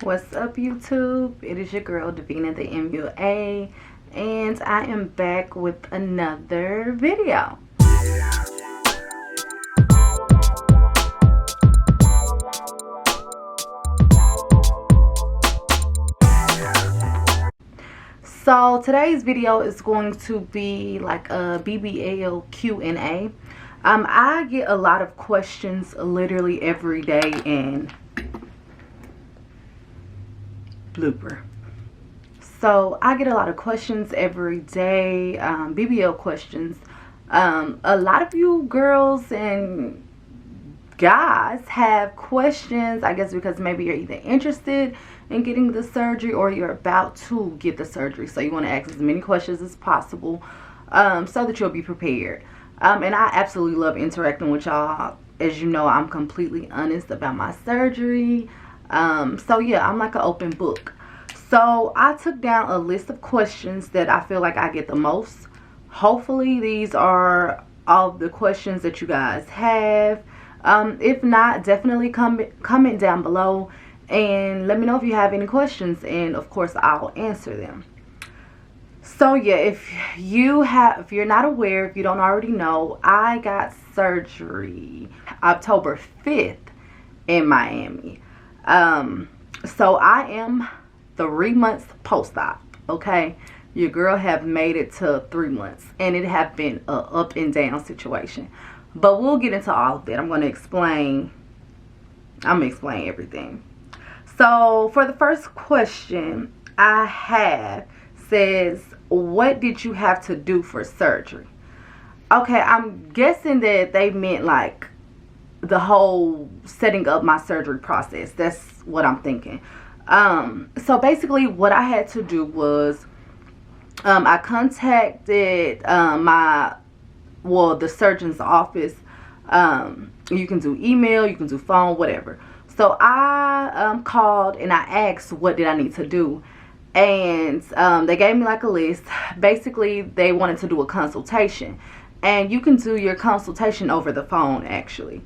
What's up, YouTube? It is your girl Davina the MUA, and I am back with another video. So today's video is going to be like a BBL Q&A. I get a lot of questions literally every day, and blooper. So I get a lot of questions every day, BBL questions. A lot of you girls and guys have questions, I guess, because maybe you're either interested in getting the surgery or you're about to get the surgery. So you want to ask as many questions as possible so that you'll be prepared. And I absolutely love interacting with y'all. As you know, I'm completely honest about my surgery. So yeah, I'm like an open book. So I took down a list of questions that I feel like I get the most. Hopefully these are all the questions that you guys have. If not, definitely comment down below and let me know if you have any questions, and of course I'll answer them. So yeah, if you're not aware, if you don't already know, I got surgery October 5th in Miami. So I am 3 months post-op, okay? Your girl have made it to 3 months, and it have been a up and down situation. But we'll get into all of that. I'm gonna explain everything. So for the first question I have says, what did you have to do for surgery? Okay, I'm guessing that they meant like the whole setting up my surgery process. That's what I'm thinking. So basically what I had to do was I contacted the surgeon's office. You can do email, you can do phone, whatever. So I called and I asked what did I need to do, and they gave me like a list. Basically they wanted to do a consultation, and you can do your consultation over the phone actually,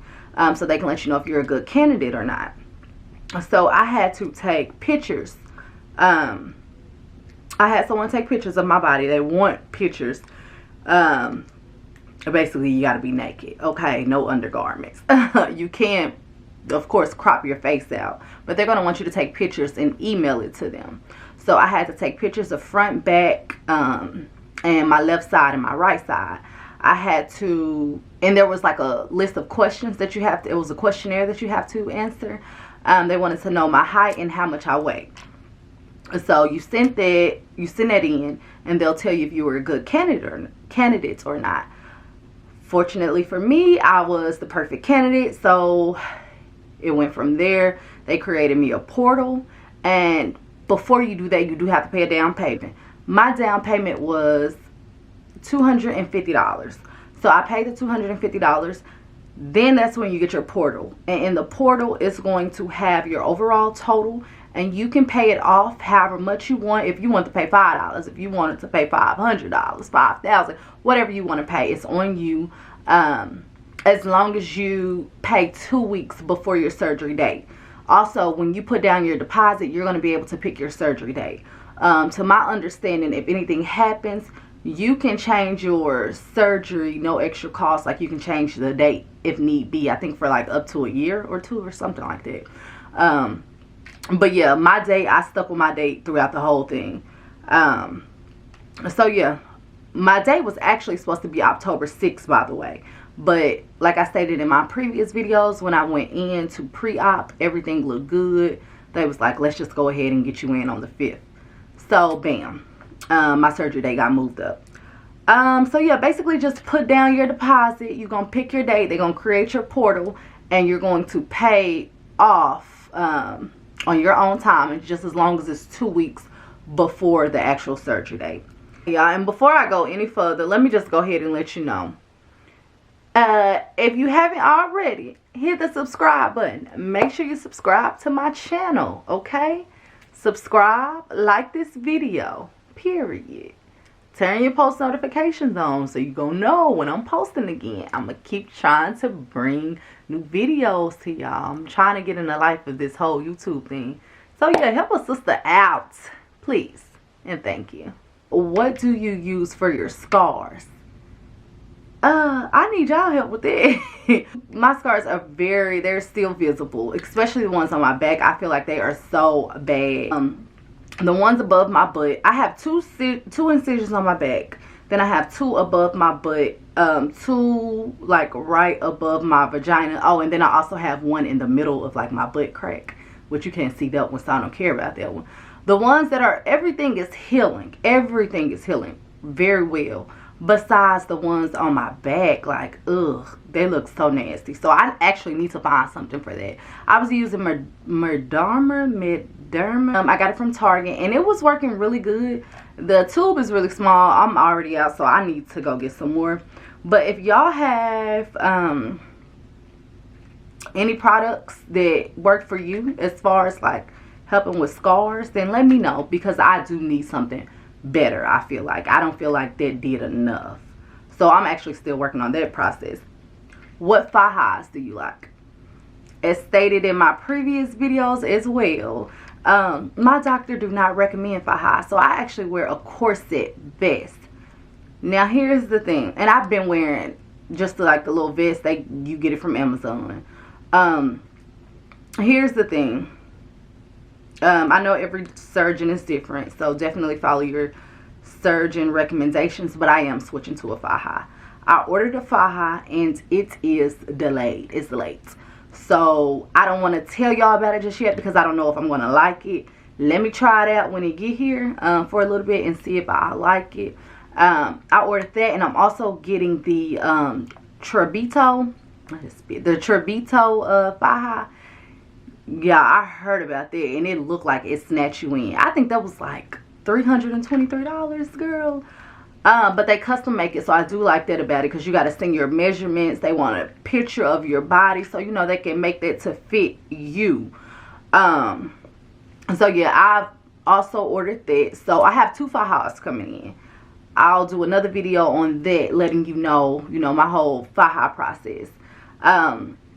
so they can let you know if you're a good candidate or not. So I had to take pictures. I had someone take pictures of my body. They want pictures. Basically you got to be naked, okay? No undergarments. You can't, of course, crop your face out, but they're going to want you to take pictures and email it to them. So I had to take pictures of front, back, and my left side and my right side. I had to, and there was like a list of questions that you have to, it was a questionnaire that you have to answer. They wanted to know my height and how much I weigh. So you send that in, and they'll tell you if you were a good candidate or not. Fortunately for me, I was the perfect candidate, so it went from there. They created me a portal, and before you do that, you do have to pay a down payment. My down payment was $250. So I paid the $250. Then that's when you get your portal, and in the portal it's going to have your overall total, and you can pay it off however much you want. If you want to pay $5, if you wanted to pay $500, $5,000, whatever you want to pay, it's on you. As long as you pay 2 weeks before your surgery date. Also, when you put down your deposit, you're going to be able to pick your surgery date. To my understanding, if anything happens, you can change your surgery, no extra cost. Like you can change the date if need be. I think for like up to a year or two or something like that. But yeah, my date, I stuck with my date throughout the whole thing. So yeah, my date was actually supposed to be October 6th, by the way. But like I stated in my previous videos, when I went in to pre-op, everything looked good. They was like, let's just go ahead and get you in on the 5th. So bam, my surgery date got moved up. So yeah, basically just put down your deposit. You're going to pick your date. They're going to create your portal, and you're going to pay off on your own time, and just as long as it's 2 weeks before the actual surgery date. Yeah, and before I go any further, let me just go ahead and let you know. If you haven't already, hit the subscribe button. Make sure you subscribe to my channel, okay? Subscribe, like this video, period. Turn your post notifications on so you gonna know when I'm posting again. I'm gonna keep trying to bring new videos to y'all. I'm trying to get in the life of this whole YouTube thing. So yeah, help a sister out, please, and thank you. What do you use for your scars? I need y'all help with that. My scars are they're still visible, especially the ones on my back. I feel like they are so bad. The ones above my butt, I have two incisions on my back. Then I have 2 above my butt, 2 like right above my vagina. Oh, and then I also have 1 in the middle of like my butt crack, which you can't see that one, so I don't care about that one. The ones that are, everything is healing. Everything is healing very well. Besides the ones on my back, like, ugh, they look so nasty. So I actually need to find something for that. I was using Mederma. I got it from Target, and it was working really good. The tube is really small. I'm already out, so I need to go get some more. But if y'all have any products that work for you as far as like helping with scars, then let me know, because I do need something better. I feel like I don't feel like that did enough, so I'm actually still working on that process. What fajas do you like? As stated in my previous videos as well, my doctor do not recommend fajas, so I actually wear a corset vest. Now here's the thing, and I've been wearing just like the little vest you get it from Amazon. Here's the thing. I know every surgeon is different, so definitely follow your surgeon recommendations, but I am switching to a faja. I ordered a faja and it is delayed. It's late. So I don't want to tell y'all about it just yet because I don't know if I'm going to like it. Let me try it out when it get here for a little bit and see if I like it. I ordered that, and I'm also getting the Trebito faja. Yeah, I heard about that, and it looked like it snatched you in. I think that was like $323, girl. But they custom make it, so I do like that about it, because you got to send your measurements. They want a picture of your body, so you know they can make that to fit you. So yeah, I've also ordered that. So I have 2 fajas coming in. I'll do another video on that, letting you know my whole faja process.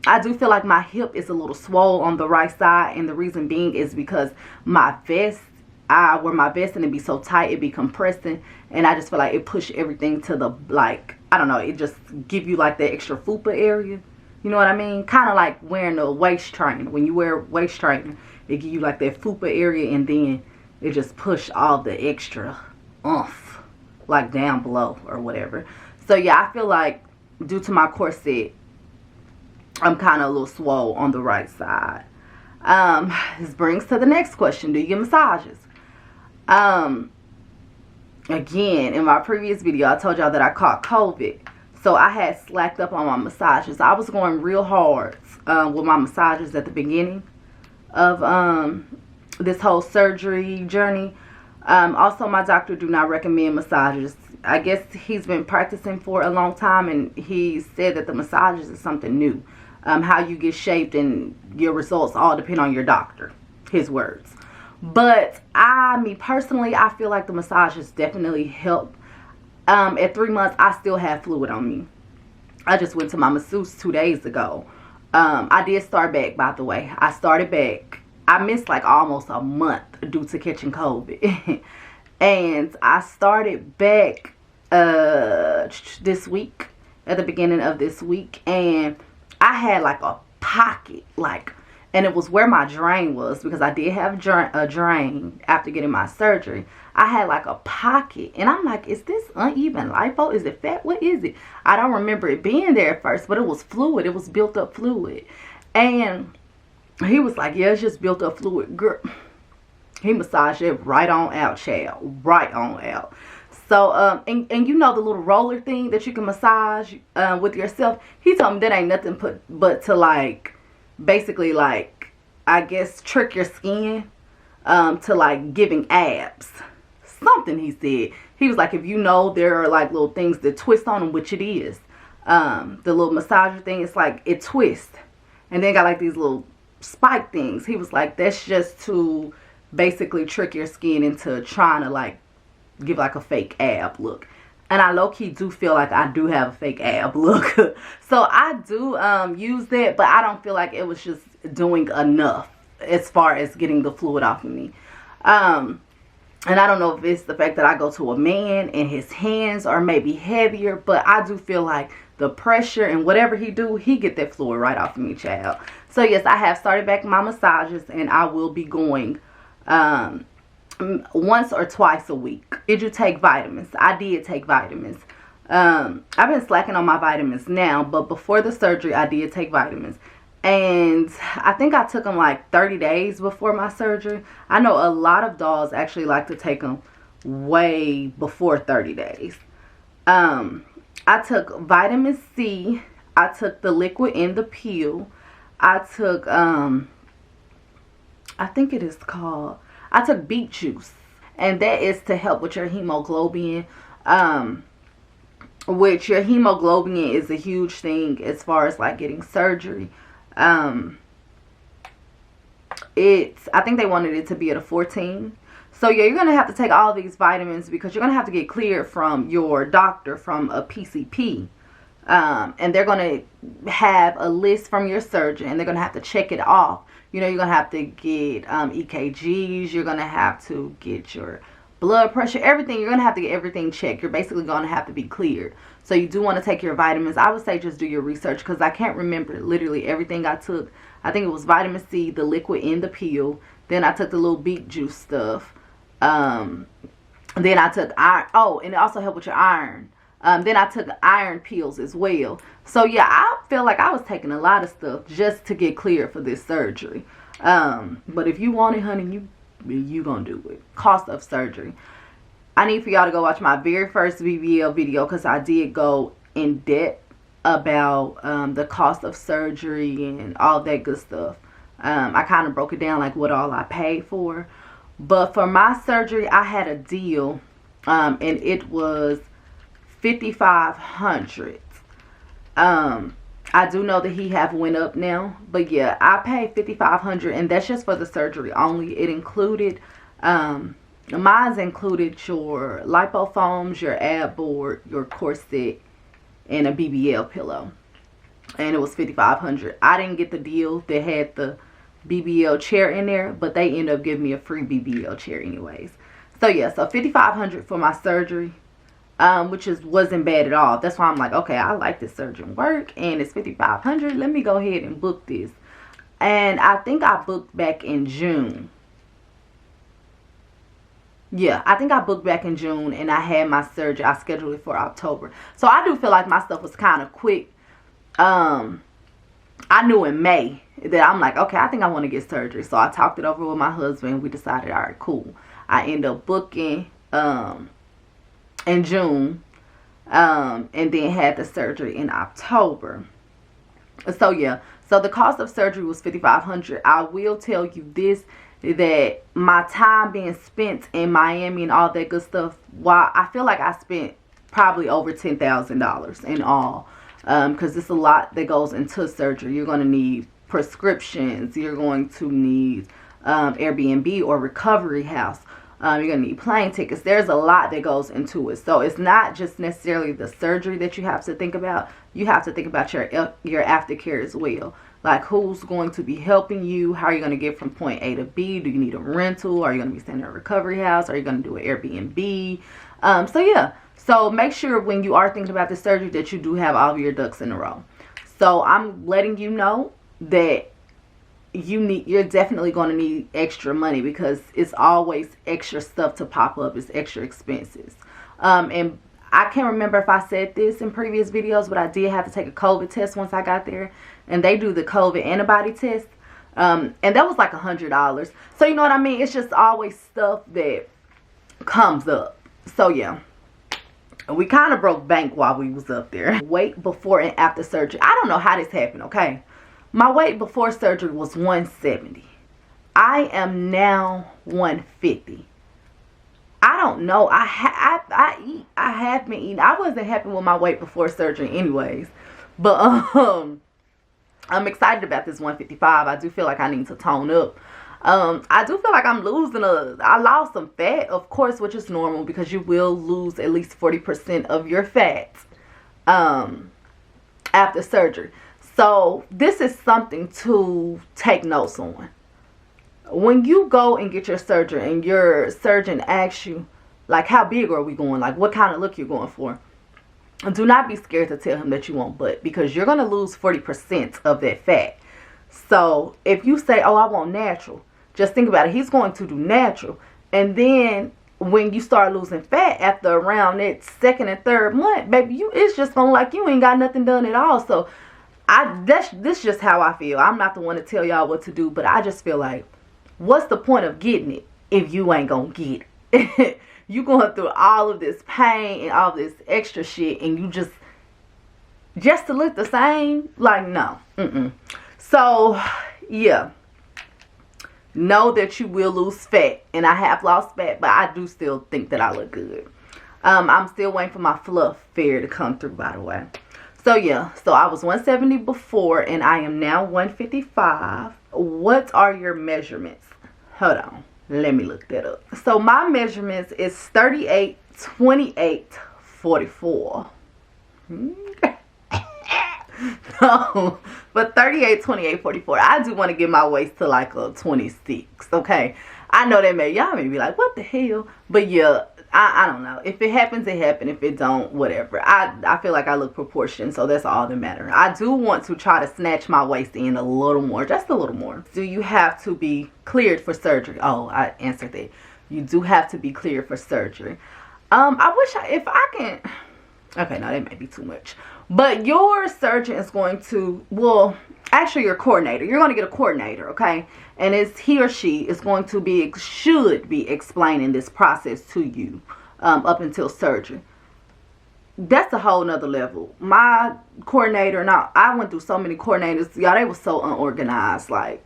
I do feel like my hip is a little swole on the right side, and the reason being is because my vest, I wear my vest and it be so tight, it be compressing, and I just feel like it push everything to the, like, I don't know, it just give you like the extra fupa area, you know what I mean? Kind of like wearing a waist trainer. When you wear waist trainer, it give you like that fupa area, and then it just push all the extra oomph like down below or whatever. So yeah, I feel like due to my corset, I'm kind of a little swole on the right side. This brings to the next question. Do you get massages? Again, in my previous video, I told y'all that I caught COVID. So I had slacked up on my massages. I was going real hard with my massages at the beginning of this whole surgery journey. Also, my doctor do not recommend massages. I guess he's been practicing for a long time, and he said that the massages is something new. How you get shaped and your results all depend on your doctor, his words. But me personally, I feel like the massages definitely help. At 3 months, I still have fluid on me. I just went to my masseuse 2 days ago. I did start back, by the way. I started back. I missed like almost a month due to catching COVID. And I started back this week, at the beginning of this week, and I had like a pocket, like, and it was where my drain was, because I did have a drain after getting my surgery. I had like a pocket, and I'm like, is this uneven lipo? Is it fat? What is it? I don't remember it being there at first, but it was fluid. It was built up fluid. And he was like, yeah, it's just built up fluid. Girl, he massaged it right on out, child. Right on out. So, and you know the little roller thing that you can massage with yourself? He told me that ain't nothing but to, like, basically, like, I guess trick your skin to, like, giving abs. Something he said. He was like, if you know there are, like, little things that twist on them, which it is. The little massager thing, it's like, it twists. And then got, like, these little spike things. He was like, that's just to basically trick your skin into trying to, like, give like a fake ab look. And I low-key do feel like I do have a fake ab look. So I do use that, but I don't feel like it was just doing enough as far as getting the fluid off of me. And I don't know if it's the fact that I go to a man and his hands are maybe heavier, but I do feel like the pressure and whatever he do, he get that fluid right off of me, child. So yes, I have started back my massages, and I will be going once or twice a week. Did you take vitamins? I did take vitamins. I've been slacking on my vitamins now, but before the surgery, I did take vitamins. And I think I took them like 30 days before my surgery. I know a lot of dolls actually like to take them way before 30 days. I took vitamin C. I took the liquid in the pill. I took, I think it is called, I took beet juice. And that is to help with your hemoglobin. Which your hemoglobin is a huge thing as far as like getting surgery. I think they wanted it to be at a 14. So yeah, you're going to have to take all these vitamins because you're going to have to get cleared from your doctor from a PCP. And they're going to have a list from your surgeon, and they're going to have to check it off. You know, you're going to have to get EKGs. You're going to have to get your blood pressure, everything. You're going to have to get everything checked. You're basically going to have to be cleared. So you do want to take your vitamins. I would say just do your research because I can't remember literally everything I took. I think it was vitamin C, the liquid in the pill. Then I took the little beet juice stuff. Then I took iron. Oh, and it also helped with your iron. Then I took iron pills as well. So yeah, I feel like I was taking a lot of stuff just to get cleared for this surgery. But if you want it, honey, you gonna do it. Cost of surgery. I need for y'all to go watch my very first BBL video because I did go in depth about the cost of surgery and all that good stuff. I kind of broke it down like what all I paid for. But for my surgery, I had a deal, and it was $5,500. I do know that he have went up now, but yeah, I paid $5,500, and that's just for the surgery only. It included, mine's included your lipofoams, your ab board, your corset, and a BBL pillow, and it was $5,500. I didn't get the deal that had the BBL chair in there, but they ended up giving me a free BBL chair anyways. So yeah, so $5,500 for my surgery. Which wasn't bad at all. That's why I'm like, okay, I like this surgeon work, and it's $5,500. Let me go ahead and book this. And I think I booked back in June. Yeah, I think I booked back in June, and I had my surgery. I scheduled it for October. So I do feel like my stuff was kind of quick. I knew in May that I'm like, okay, I think I want to get surgery. So I talked it over with my husband. We decided, all right, cool. I ended up booking in June, and then had the surgery in October. So yeah, so the cost of surgery was $5,500. I will tell you this, that my time being spent in Miami and all that good stuff, while I feel like I spent probably over $10,000 in all, because it's a lot that goes into surgery. You're going to need prescriptions, you're going to need Airbnb or recovery house. You're going to need plane tickets. There's a lot that goes into it. So it's not just necessarily the surgery that you have to think about. You have to think about your aftercare as well. Like, who's going to be helping you? How are you going to get from point A to B? Do you need a rental? Are you going to be staying in a recovery house? Are you going to do an Airbnb? So yeah. So make sure when you are thinking about the surgery that you do have all of your ducks in a row. So I'm letting you know that you're definitely going to need extra money because it's always extra stuff to pop up. It's extra expenses. And I can't remember if I said this in previous videos, but I did have to take a COVID test once I got there, and they do the COVID antibody test, and that was like $100. So you know what I mean? It's just always stuff that comes up. So yeah, we kind of broke bank while we was up there. Weight before and after surgery. I don't know how this happened, okay? My weight before surgery was 170. I am now 150. I don't know. I have been eating. I wasn't happy with my weight before surgery anyways. But I'm excited about this 155. I do feel like I need to tone up. I do feel like I'm losing I lost some fat, of course, which is normal because you will lose at least 40% of your fat after surgery. So this is something to take notes on. when you go and get your surgery and your surgeon asks you, like, how big are we going? Like, what kind of look you're going for? Do not be scared to tell him that you want butt, because you're going to lose 40% of that fat. So if you say, oh, I want natural, just think about it. He's going to do natural. And then when you start losing fat after around that second and third month, baby, it's just going to like you ain't got nothing done at all. So this just how I feel. I'm not the one to tell y'all what to do, but I just feel like, what's the point of getting it if you ain't going to get it? You going through all of this pain and all this extra shit, and you just to look the same? Like, no. So, yeah. Know that you will lose fat. And I have lost fat, but I do still think that I look good. I'm still waiting for my fluff fair to come through, by the way. So, yeah. So, I was 170 before, and I am now 155. What are your measurements? Hold on. Let me look that up. So my measurements is 38, 28, 44. No, but 38, 28, 44. I do want to get my waist to like a 26. Okay. I know that y'all may be like, what the hell? But yeah, I don't know. If it happens, it happens. If it don't, whatever. I feel like I look proportioned, so that's all that matters. I do want to try to snatch my waist in a little more, just a little more. Do you have to be cleared for surgery? Oh, I answered that. You do have to be cleared for surgery. I wish if I can. Okay, no, that might be too much. But your surgeon is going to, well, actually your coordinator. You're going to get a coordinator, okay? And it's he or she is going to should be explaining this process to you up until surgery. That's a whole nother level. My coordinator, now I went through so many coordinators. Y'all, they were so unorganized. Like,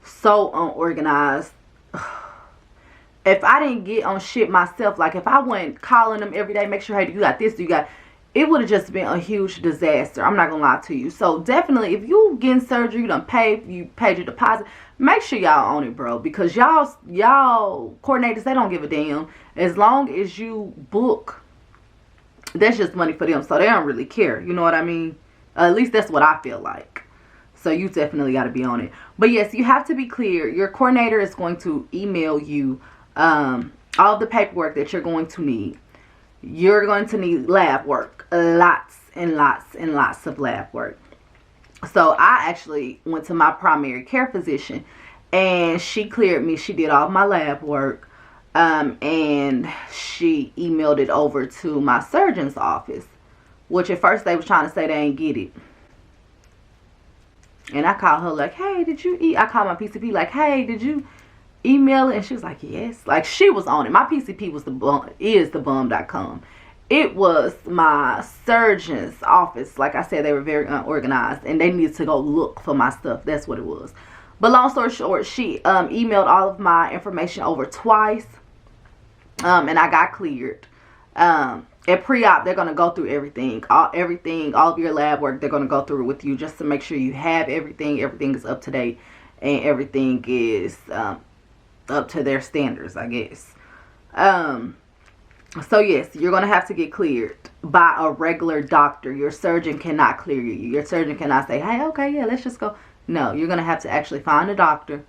so unorganized. If I didn't get on shit myself, like if I went calling them every day, make sure, hey, you got this, you got, it would have just been a huge disaster. I'm not gonna lie to you. So definitely, if you getting surgery, you paid your deposit, make sure y'all own it, bro. Because y'all coordinators, they don't give a damn. As long as you book, that's just money for them. So they don't really care. You know what I mean? At least that's what I feel like. So you definitely got to be on it. But yes, you have to be clear. Your coordinator is going to email you all the paperwork that you're going to need. You're going to need lab work. Lots and lots and lots of lab work. So I actually went to my primary care physician, and she cleared me. She did all my lab work, and she emailed it over to my surgeon's office, which at first they was trying to say they ain't get it. And I called her like, hey, did you I called my PCP like, hey, did you email it? And she was like, yes. Like, she was on it. My PCP was thebum.com. It was my surgeon's office. Like I said, they were very unorganized, and they needed to go look for my stuff. That's what it was. But long story short, she emailed all of my information over twice, and I got cleared. At pre-op, they're going to go through everything, all of your lab work. They're going to go through it with you just to make sure you have everything is up to date, and everything is up to their standards, I guess. So yes, you're going to have to get cleared by a regular doctor. Your surgeon cannot clear you. Your surgeon cannot say, hey, okay, yeah, let's just go. No, you're going to have to actually find a doctor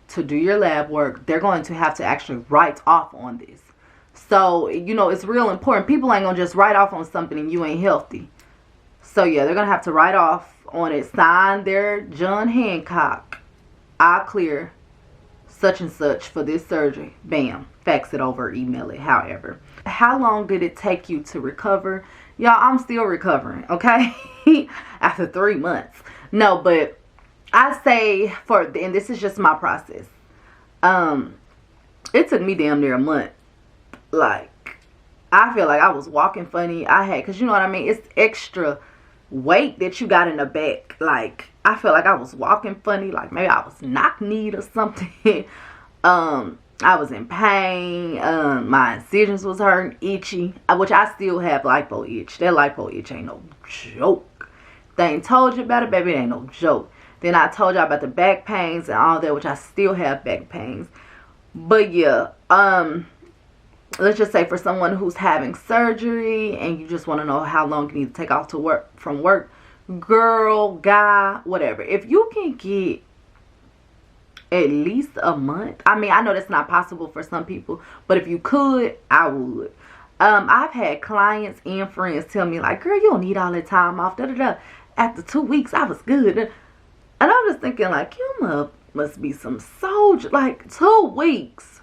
to do your lab work. They're going to have to actually write off on this. So, you know, it's real important. People ain't going to just write off on something and you ain't healthy. So, yeah, they're going to have to write off on it. Sign their John Hancock. I'll clear such and such for this surgery. Bam. Fax it over, email it, however. How long did it take you to recover? Y'all, I'm still recovering, okay? After 3 months. No, but I say and this is just my process. It took me damn near a month. Like, I feel like I was walking funny. Because you know what I mean? It's extra weight that you got in the back. Like, I feel like I was walking funny. Like, maybe I was knock-kneed or something. I was in pain. My incisions was hurting, itchy. Which I still have lipo itch. That lipo itch ain't no joke. They ain't told you about it, baby. It ain't no joke. Then I told y'all about the back pains and all that, which I still have back pains. But yeah, let's just say for someone who's having surgery and you just want to know how long you need to take off from work, girl, guy, whatever. If you can get at least a month. I mean, I know that's not possible for some people, but if you could, I would. I've had clients and friends tell me like, girl, you don't need all that time off, da da da. After 2 weeks, I was good. And I'm just thinking like, you must be some soldier. Like 2 weeks.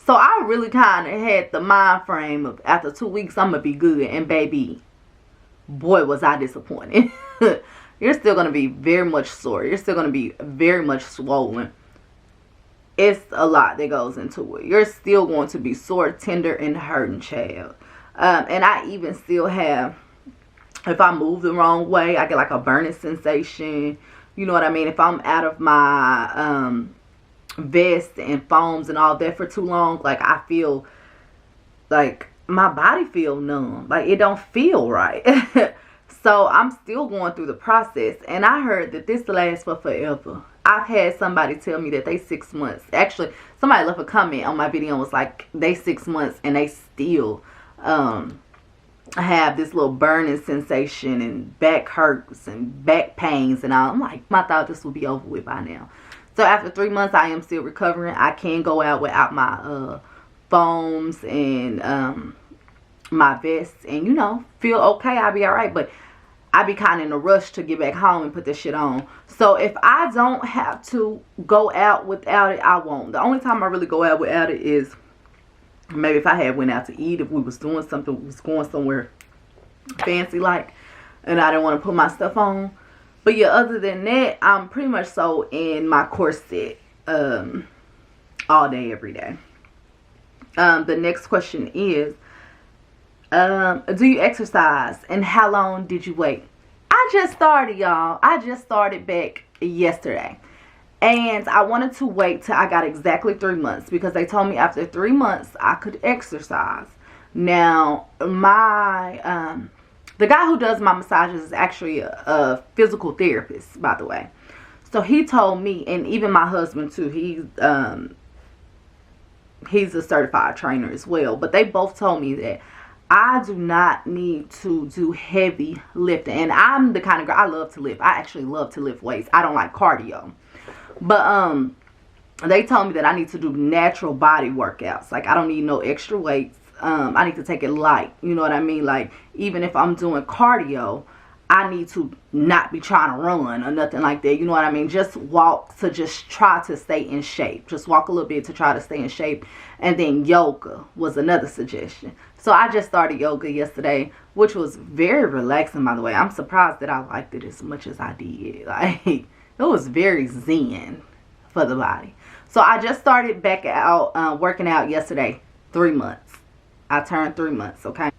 So I really kind of had the mind frame of after 2 weeks, I'm going to be good. And baby, boy, was I disappointed. You're still going to be very much sore. You're still going to be very much swollen. It's a lot that goes into it. You're still going to be sore, tender, and hurting, child. And I even still have, if I move the wrong way, I get like a burning sensation. You know what I mean? If I'm out of my vest and foams and all that for too long, like I feel like my body feel numb. Like it don't feel right. So I'm still going through the process. And I heard that this lasts for forever. I've had somebody tell me that they 6 months. Actually, somebody left a comment on my video and was like, they 6 months and they still have this little burning sensation and back hurts and back pains and all. I'm like, I thought this would be over with by now. So after 3 months, I am still recovering. I can go out without my foams and my vests and, you know, feel okay. I'll be all right. But I be kind of in a rush to get back home and put this shit on. So if I don't have to go out without it, I won't. The only time I really go out without it is maybe if I had went out to eat, if we was doing something, we was going somewhere fancy like, and I didn't want to put my stuff on. But yeah, other than that, I'm pretty much so in my corset all day, every day. The next question is, do you exercise and how long did you wait? I just started, y'all. I just started back yesterday. And I wanted to wait till I got exactly 3 months because they told me after 3 months I could exercise. Now, my the guy who does my massages is actually a physical therapist, by the way. So he told me, and even my husband too, he's a certified trainer as well. But they both told me that I do not need to do heavy lifting. And I'm the kind of girl, I love to lift. I actually love to lift weights. I don't like cardio. But they told me that I need to do natural body workouts. Like I don't need no extra weights. I need to take it light. You know what I mean? Like even if I'm doing cardio, I need to not be trying to run or nothing like that. You know what I mean? Just walk to just try to stay in shape. Just walk a little bit to try to stay in shape. And then yoga was another suggestion. So I just started yoga yesterday, which was very relaxing, by the way. I'm surprised that I liked it as much as I did. Like, it was very zen for the body. So I just started back out working out yesterday. 3 months. I turned 3 months, okay?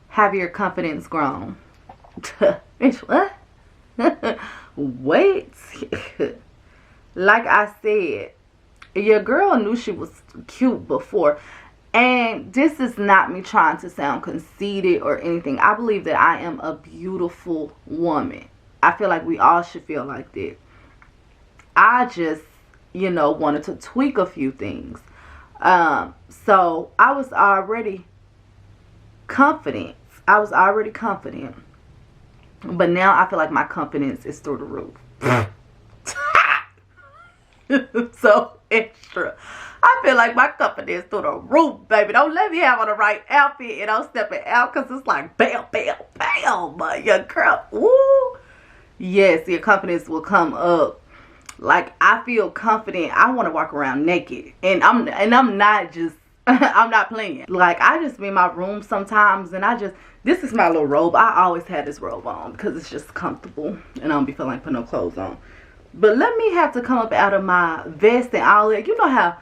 Have your confidence grown? Bitch, what? Wait. Like I said, your girl knew she was cute before. And this is not me trying to sound conceited or anything. I believe that I am a beautiful woman. I feel like we all should feel like that. I just, you know, wanted to tweak a few things. So I was already confident. But now I feel like my confidence is through the roof. So extra. I feel like my confidence through the roof, baby. Don't let me have on the right outfit and I'm stepping out because it's like bam, bam, bam. But your girl, woo. Yes, your confidence will come up. Like I feel confident. I want to walk around naked, and I'm not just I'm not playing. Like I just be in my room sometimes, and this is my little robe. I always had this robe on because it's just comfortable, and I don't be feeling like putting no clothes on. But let me have to come up out of my vest and all that. You know how.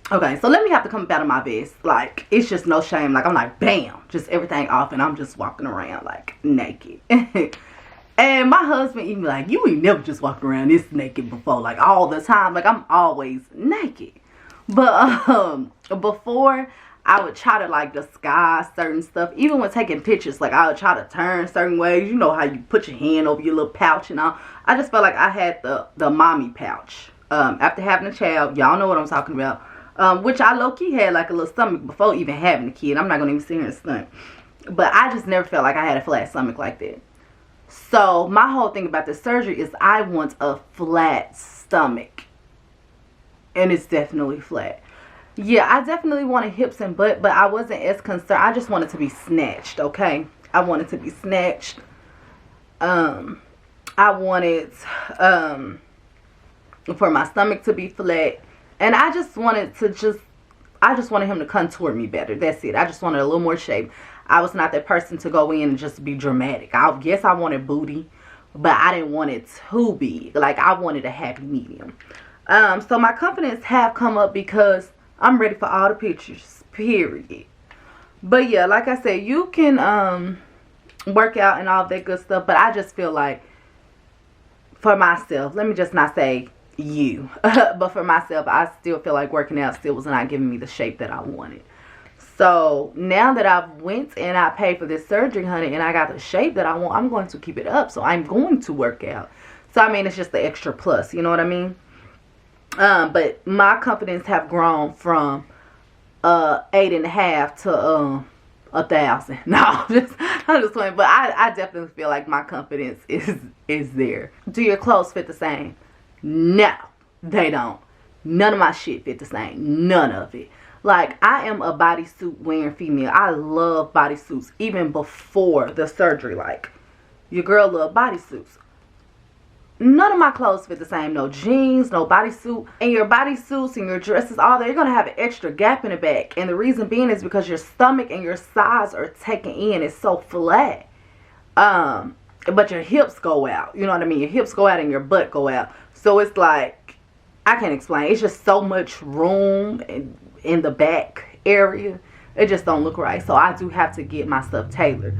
Okay, so let me have to come up out of my vest. Like, it's just no shame. Like, I'm like, bam, just everything off. And I'm just walking around, like, naked. And my husband even like, you ain't never just walked around this naked before. Like, all the time. Like, I'm always naked. But before, I would try to, like, disguise certain stuff. Even when taking pictures, like, I would try to turn certain ways. You know how you put your hand over your little pouch and all. I just felt like I had the mommy pouch. After having a child, y'all know what I'm talking about. Which I low-key had like a little stomach before even having a kid. I'm not going to even sit here and stunt. But I just never felt like I had a flat stomach like that. So my whole thing about this surgery is I want a flat stomach. and it's definitely flat. Yeah, I definitely wanted hips and butt, but I wasn't as concerned. I just wanted to be snatched, okay? I wanted to be snatched. I wanted for my stomach to be flat, and I just wanted him to contour me better. That's it. I just wanted a little more shape. I was not that person to go in and just be dramatic. I guess I wanted booty, but I didn't want it too big. Like, I wanted a happy medium. So my confidence have come up because I'm ready for all the pictures, period. But yeah, like I said, you can work out and all that good stuff, but I just feel like for myself, let me just not say you, but for myself, I still feel like working out still was not giving me the shape that I wanted. So now that I've went and I paid for this surgery, honey, and I got the shape that I want, I'm going to keep it up. So I'm going to work out. So I mean, it's just the extra plus, you know what I mean? But my confidence have grown from 8.5 to 1,000. No, I'm just playing. But I definitely feel like my confidence is there. Do your clothes fit the same? No, they don't. None of my shit fit the same. None of it. Like, I am a bodysuit wearing female. I love bodysuits even before the surgery. Like, your girl love bodysuits. None of my clothes fit the same. No jeans, no bodysuit. And your bodysuits and your dresses, all that, you're going to have an extra gap in the back. And the reason being is because your stomach and your sides are taken in. It's so flat. But your hips go out. You know what I mean? Your hips go out and your butt go out. So it's like, I can't explain. It's just so much room in the back area. It just don't look right. So I do have to get my stuff tailored.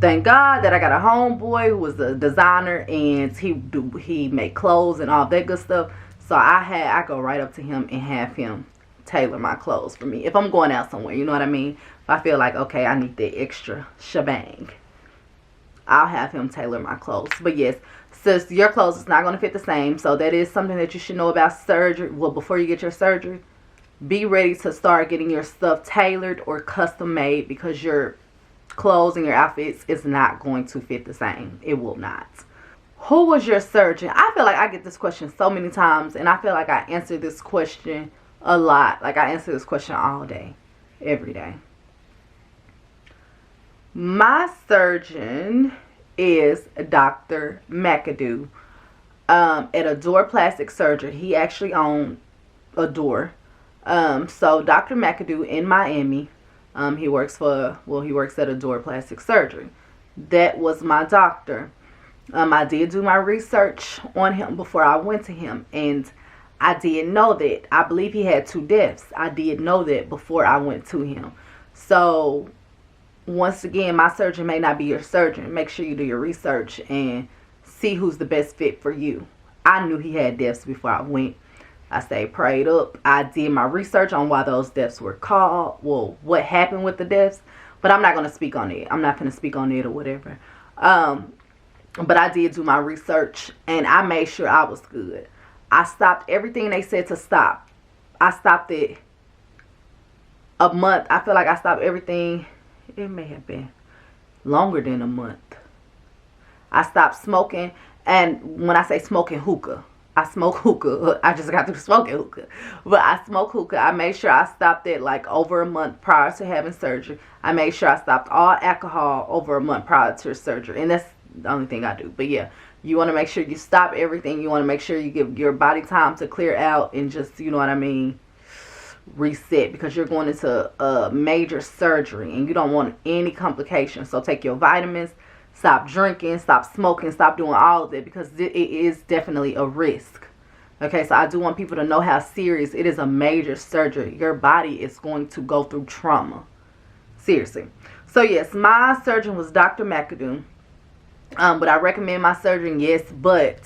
Thank God that I got a homeboy who was a designer, and he make clothes and all that good stuff. So I go right up to him and have him tailor my clothes for me. If I'm going out somewhere, you know what I mean? If I feel like, okay, I need the extra shebang, I'll have him tailor my clothes. But yes, sis, your clothes is not going to fit the same. So that is something that you should know about surgery. Well, before you get your surgery, be ready to start getting your stuff tailored or custom made, because your clothes and your outfits is not going to fit the same. It will not. Who was your surgeon? I feel like I get this question so many times, and I feel like I answer this question a lot. Like, I answer this question all day, every day. My surgeon is Dr. McAdoo at Adore Plastic Surgery. He actually owned Adore. So Dr. McAdoo in Miami, he works at Adore Plastic Surgery. That was my doctor. I did do my research on him before I went to him, and I did know that. I believe he had 2 deaths. I did know that before I went to him. So once again, my surgeon may not be your surgeon. Make sure you do your research and see who's the best fit for you. I knew he had deaths before I went. I stayed prayed up. I did my research on why those deaths were called. Well, what happened with the deaths. But I'm not going to speak on it. I'm not going to speak on it or whatever. But I did do my research, and I made sure I was good. I stopped everything they said to stop. I stopped it a month. I feel like I stopped everything. It may have been longer than a month. I stopped smoking. And when I say smoking hookah, I smoke hookah. I just got through smoking hookah. But I smoke hookah. I made sure I stopped it like over a month prior to having surgery. I made sure I stopped all alcohol over a month prior to surgery. And that's the only thing I do. But yeah, you want to make sure you stop everything. You want to make sure you give your body time to clear out and just, you know what I mean, reset, because you're going into a major surgery and you don't want any complications. So take your vitamins, stop drinking, stop smoking, stop doing all of it, because it is definitely a risk. Okay, so I do want people to know how serious it is. A major surgery. Your body is going to go through trauma. Seriously. So yes, my surgeon was Dr. McAdoo. But I recommend my surgeon, yes, but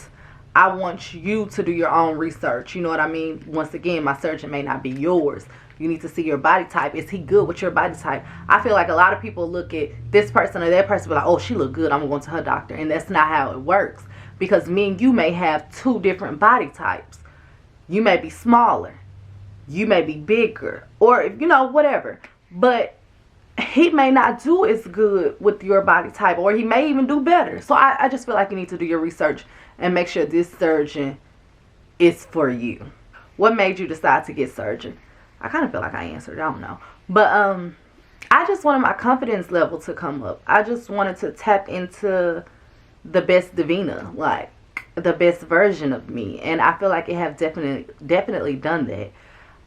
I want you to do your own research. You know what I mean? Once again, my surgeon may not be yours. You need to see your body type. Is he good with your body type? I feel like a lot of people look at this person or that person, be like, oh, she look good, I'm going to her doctor. And that's not how it works. Because me and you may have 2 different body types. You may be smaller. You may be bigger. Or, you know, whatever. But he may not do as good with your body type, or he may even do better. So I just feel like you need to do your research and make sure this surgeon is for you. What made you decide to get surgery? I kind of feel like I answered. I don't know. But I just wanted my confidence level to come up. I just wanted to tap into the best Davina, like the best version of me. And I feel like it have definitely done that.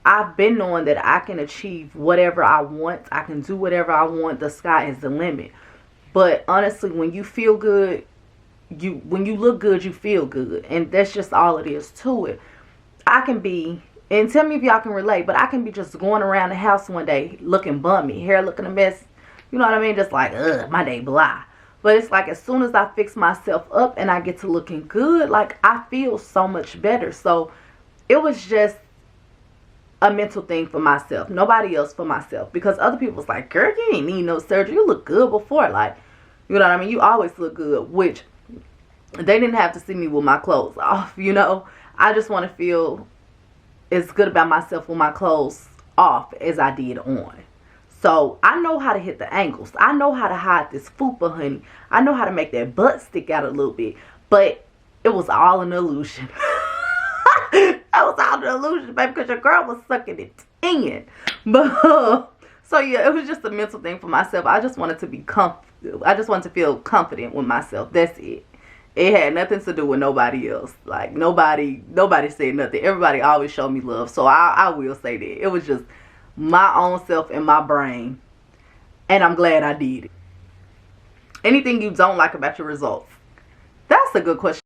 I've been knowing that I can achieve whatever I want. I can do whatever I want. The sky is the limit. But honestly, when you feel good, when you look good, you feel good. And that's just all it is to it. I can be, and tell me if y'all can relate, but I can be just going around the house one day looking bummy, hair looking a mess. You know what I mean? Just like, ugh, my day blah. But it's like as soon as I fix myself up and I get to looking good, like I feel so much better. So it was just a mental thing for myself. Nobody else, for myself. Because other people was like, girl, you ain't need no surgery. You look good before. Like, you know what I mean? You always look good. Which they didn't have to see me with my clothes off, you know. I just want to feel as good about myself with my clothes off as I did on. So I know how to hit the angles. I know how to hide this fupa, honey. I know how to make that butt stick out a little bit. But it was all an illusion. That was all an illusion, baby, because your girl was sucking it in. But so yeah, it was just a mental thing for myself. I just wanted to be I just wanted to feel confident with myself. That's it. It had nothing to do with nobody else. Like nobody said nothing. Everybody always showed me love. So I will say that. It was just my own self and my brain. And I'm glad I did it. Anything you don't like about your results? That's a good question.